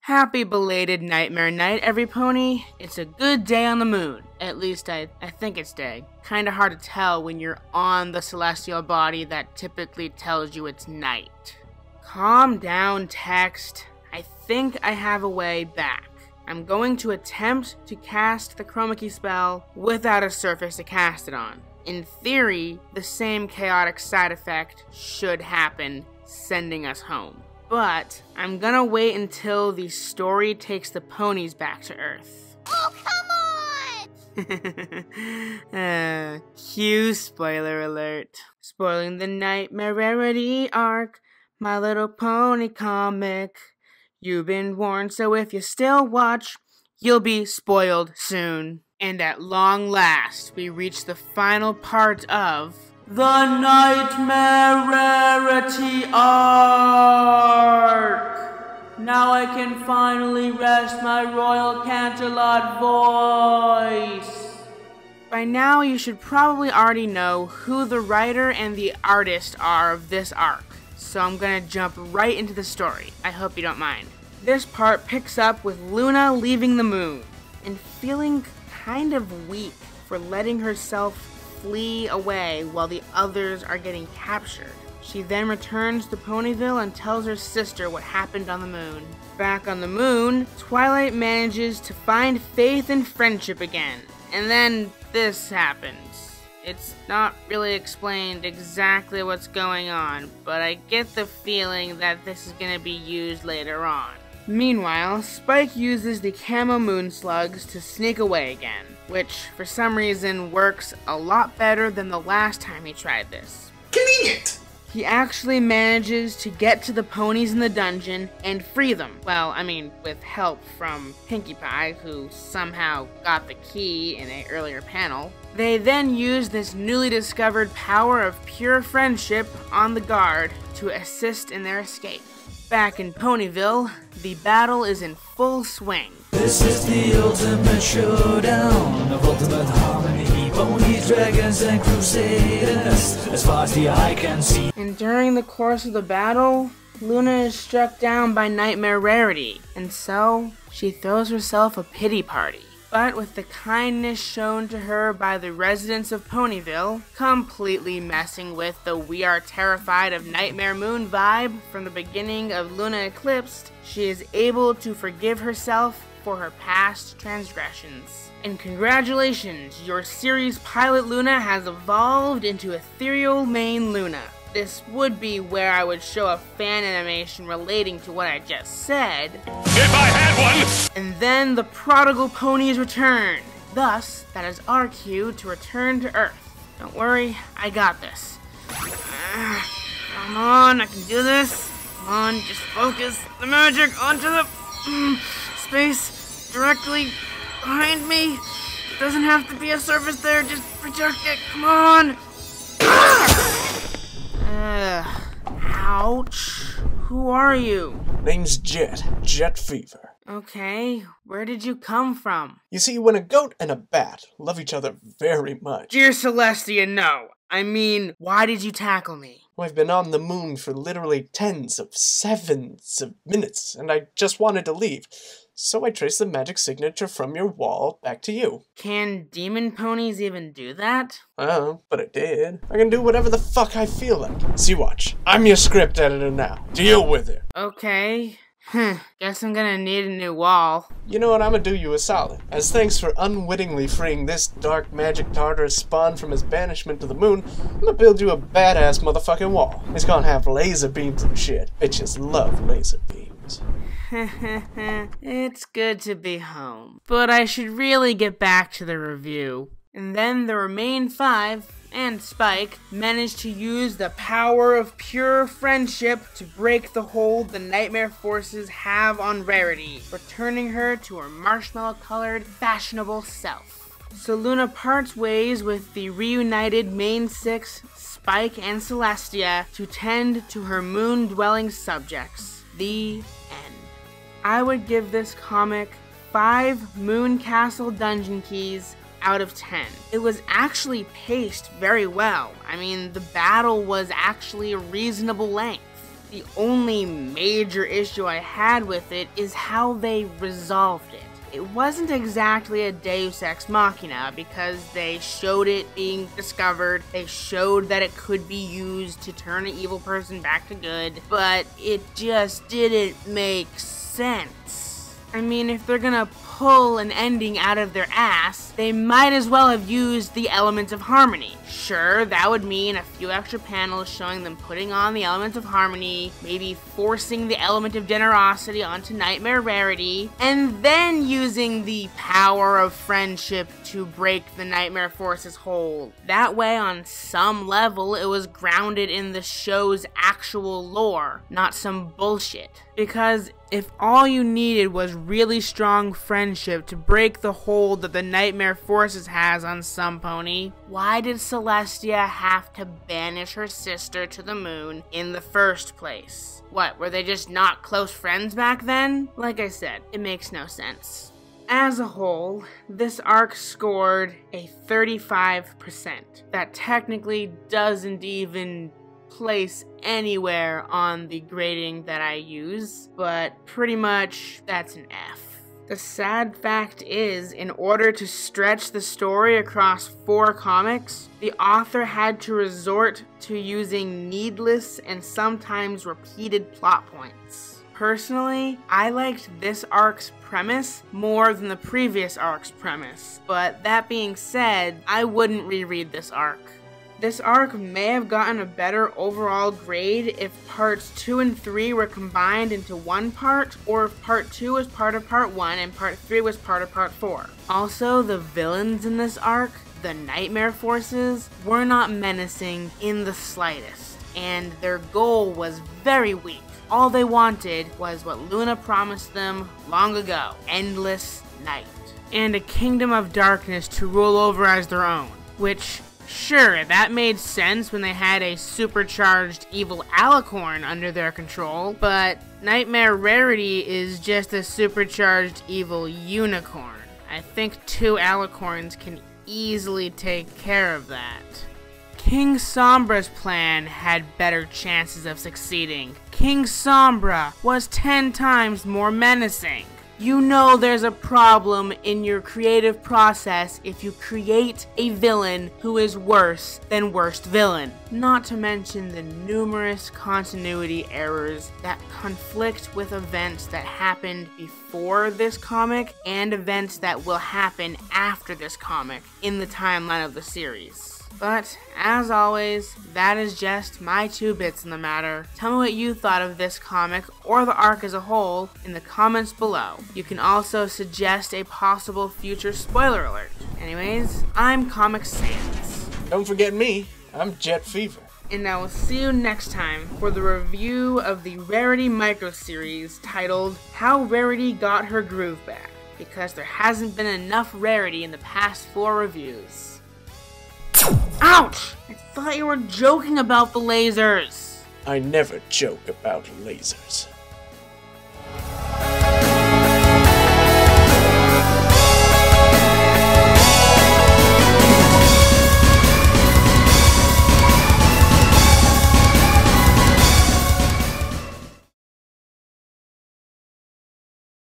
Happy belated Nightmare Night, every pony. It's a good day on the moon. At least I think it's day. Kinda hard to tell when you're on the celestial body that typically tells you it's night. Calm down, text. I think I have a way back. I'm going to attempt to cast the chroma key spell without a surface to cast it on. In theory, the same chaotic side effect should happen, sending us home. But I'm gonna wait until the story takes the ponies back to Earth. Oh, come on! Cue spoiler alert. Spoiling the Nightmare Rarity Arc, My Little Pony comic. You've been warned, so if you still watch, you'll be spoiled soon. And at long last, we reach the final part of the Nightmare Rarity Arc! Now I can finally rest my royal Canterlot voice! By now you should probably already know who the writer and the artist are of this arc, so I'm gonna jump right into the story. I hope you don't mind. This part picks up with Luna leaving the moon, and feeling kind of weak for letting herself flee away while the others are getting captured. She then returns to Ponyville and tells her sister what happened on the moon. Back on the moon, Twilight manages to find faith and friendship again. And then this happens. It's not really explained exactly what's going on, but I get the feeling that this is going to be used later on. Meanwhile, Spike uses the camo moon slugs to sneak away again, which for some reason works a lot better than the last time he tried this. Convenient! He actually manages to get to the ponies in the dungeon and free them. Well, I mean, with help from Pinkie Pie, who somehow got the key in an earlier panel. They then use this newly discovered power of pure friendship on the guard to assist in their escape. Back in Ponyville, the battle is in full swing. This is the ultimate showdown of ultimate harmony. Ponies, dragons, and crusaders, as far as the eye can see. And during the course of the battle, Luna is struck down by Nightmare Rarity, and so she throws herself a pity party. But with the kindness shown to her by the residents of Ponyville, completely messing with the "we are terrified of Nightmare Moon" vibe from the beginning of Luna Eclipsed, she is able to forgive herself for her past transgressions. And congratulations, your series pilot Luna has evolved into Ethereal Main Luna. This would be where I would show a fan animation relating to what I just said. If I had one! And then the prodigal ponies return. Thus, that is our cue to return to Earth. Don't worry, I got this. Come on, I can do this. Come on, just focus the magic onto the space directly behind me. It doesn't have to be a surface there, just project it. Come on. Ouch. Who are you? Name's Jet. Jet Fever. Okay, where did you come from? You see, when a goat and a bat love each other very much. Dear Celestia, no. I mean, why did you tackle me? Well, I've been on the moon for literally tens of sevens of minutes, and I just wanted to leave. So I traced the magic signature from your wall back to you. Can demon ponies even do that? Oh, but I did. I can do whatever the fuck I feel like. See, watch. I'm your script editor now. Deal with it. Okay. Guess I'm gonna need a new wall. You know what, I'm gonna do you a solid. As thanks for unwittingly freeing this dark magic Tartarus spawn from his banishment to the moon, I'm gonna build you a badass motherfucking wall. It's gonna have laser beams and shit. Bitches love laser beams. It's good to be home. But I should really get back to the review. And then the remaining 5, and Spike, managed to use the power of pure friendship to break the hold the Nightmare forces have on Rarity, returning her to her marshmallow-colored, fashionable self. So Luna parts ways with the reunited main 6, Spike and Celestia, to tend to her moon-dwelling subjects. The end. I would give this comic 5 Moon Castle dungeon keys out of 10. It was actually paced very well. I mean, the battle was actually a reasonable length. The only major issue I had with it is how they resolved it. It wasn't exactly a Deus Ex Machina because they showed it being discovered, they showed that it could be used to turn an evil person back to good, but it just didn't make sense. I mean, if they're gonna pull an ending out of their ass, they might as well have used the Elements of Harmony. Sure, that would mean a few extra panels showing them putting on the Elements of Harmony, maybe forcing the Element of Generosity onto Nightmare Rarity, and then using the power of friendship to break the Nightmare Force's hold. That way, on some level, it was grounded in the show's actual lore, not some bullshit. Because if all you needed was really strong friendship to break the hold that the Nightmare Forces has on some pony, why did Celestia have to banish her sister to the moon in the first place? What, were they just not close friends back then? Like I said, it makes no sense. As a whole, this arc scored a 35%. That technically doesn't even place anywhere on the grading that I use, but pretty much that's an F. The sad fact is, in order to stretch the story across 4 comics, the author had to resort to using needless and sometimes repeated plot points. Personally, I liked this arc's premise more than the previous arc's premise, but that being said, I wouldn't reread this arc. This arc may have gotten a better overall grade if parts 2 and 3 were combined into one part, or if part 2 was part of part 1 and part 3 was part of part 4. Also, the villains in this arc, the Nightmare Forces, were not menacing in the slightest, and their goal was very weak. All they wanted was what Luna promised them long ago: endless night, and a kingdom of darkness to rule over as their own, which, sure, that made sense when they had a supercharged evil alicorn under their control, but Nightmare Rarity is just a supercharged evil unicorn. I think 2 alicorns can easily take care of that. King Sombra's plan had better chances of succeeding. King Sombra was 10 times more menacing. You know there's a problem in your creative process if you create a villain who is worse than worst villain. Not to mention the numerous continuity errors that conflict with events that happened before this comic and events that will happen after this comic in the timeline of the series. But, as always, that is just my 2 bits in the matter. Tell me what you thought of this comic, or the arc as a whole, in the comments below. You can also suggest a possible future spoiler alert. Anyways, I'm Comic Sans. Don't forget me, I'm Jet Fever. And I will see you next time for the review of the Rarity micro-series titled How Rarity Got Her Groove Back, because there hasn't been enough Rarity in the past 4 reviews. Ouch! I thought you were joking about the lasers! I never joke about lasers.